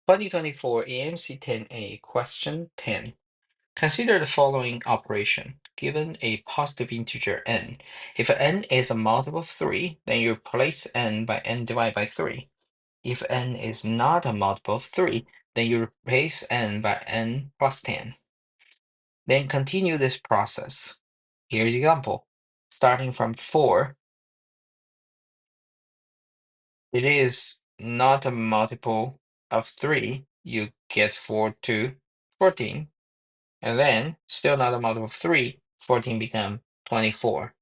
2024 AMC 10A question 10. Consider the following operation. Given a positive integer n, if n is a multiple of 3, then you replace n by n divided by 3. If n is not a multiple of 3, then you replace n by n plus 10. Then continue this process. Here's example. Starting from 4, it is not a multiple of 3. You get 4 to 14. And then, still not a multiple of 3, 14 become 24.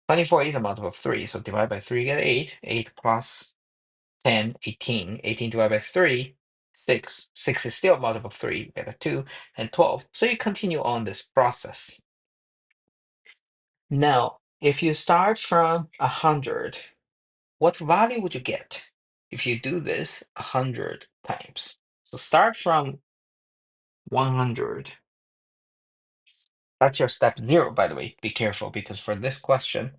24 is a multiple of 3, so divide by 3, you get 8. 8 plus 10, 18. 18 divided by 3, 6. 6 is still a multiple of 3, you get a 2, and 12. So you continue on this process. Now, if you start from 100, what value would you get if you do this 100 times? So start from 100. That's your step 0, by the way. Be careful, because for this question,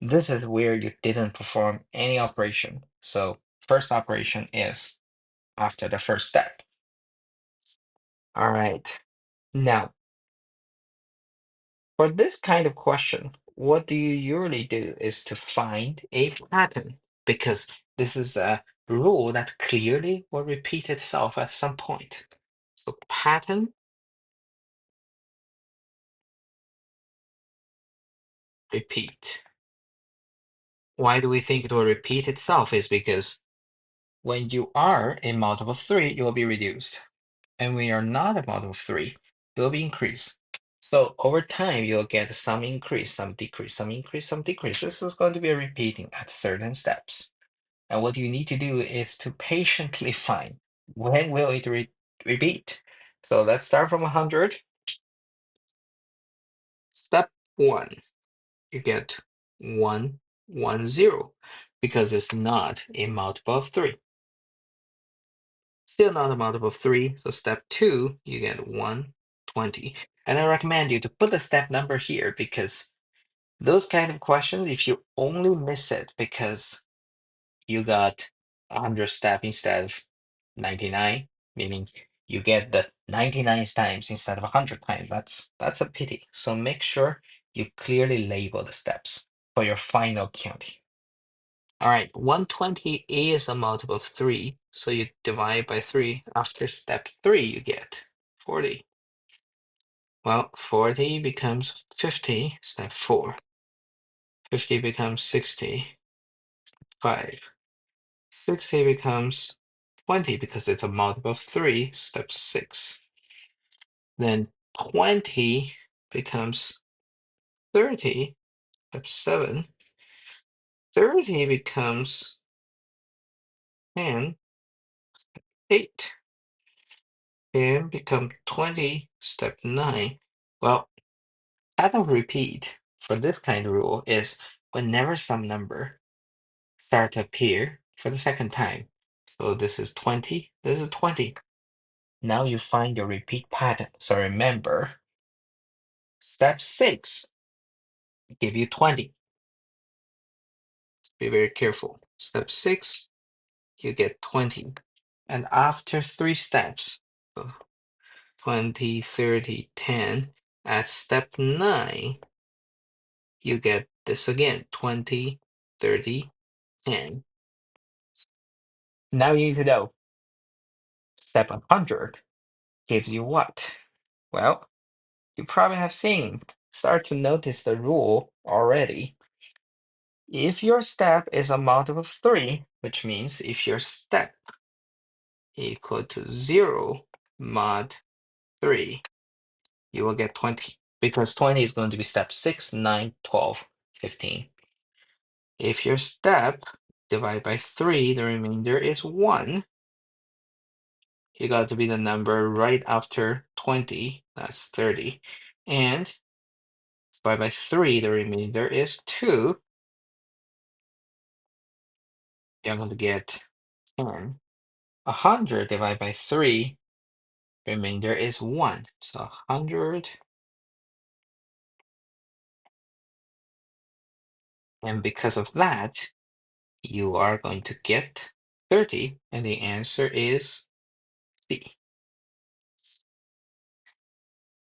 this is where you didn't perform any operation. So first operation is after the first step. All right. Now, for this kind of question, what do you usually do is to find a pattern, because this is a rule that clearly will repeat itself at some point. So pattern, repeat. Why do we think it will repeat itself? Is because when you are a multiple of 3, you will be reduced. And when you're not a multiple of 3, it will be increased. So over time, you'll get some increase, some decrease, some increase, some decrease. This is going to be a repeating at certain steps. And what you need to do is to patiently find when will it repeat. So let's start from 100. Step 1, you get 1, 1, 0, because it's not a multiple of 3. Still not a multiple of 3, so step 2, you get 1, 20. And I recommend you to put the step number here, because those kind of questions, if you only miss it because you got 100 step instead of 99, meaning you get the 99 times instead of 100 times, that's a pity. So make sure you clearly label the steps for your final counting. All right, 120 is a multiple of 3, so you divide by 3. After step 3, you get 40. Well, 40 becomes 50, step 4. 50 becomes 60, 5. 60 becomes 20 because it's a multiple of 3, step 6. Then 20 becomes 30, step 7. 30 becomes 10, 8. 10 become 20, step 9. Well, pattern of repeat for this kind of rule is whenever some number start to appear for the second time. So this is 20, this is 20. Now you find your repeat pattern. So remember, step 6 give you 20. Be very careful. Step 6, you get 20. And after 3 steps, so 20, 30, 10, at step 9, you get this again, 20, 30, 10. Now you need to know, step 100 gives you what? Well, you probably have start to notice the rule already. If your step is a multiple of 3, which means if your step equal to 0 mod 3, you will get 20, because 20 is going to be step 6, 9, 12, 15. If your step divided by 3, the remainder is 1, you got to be the number right after 20, that's 30. And divided by 3, the remainder is 2. You're going to get 10. 100 divided by 3, remainder is 1. So 100. And because of that, you are going to get 30. And the answer is C.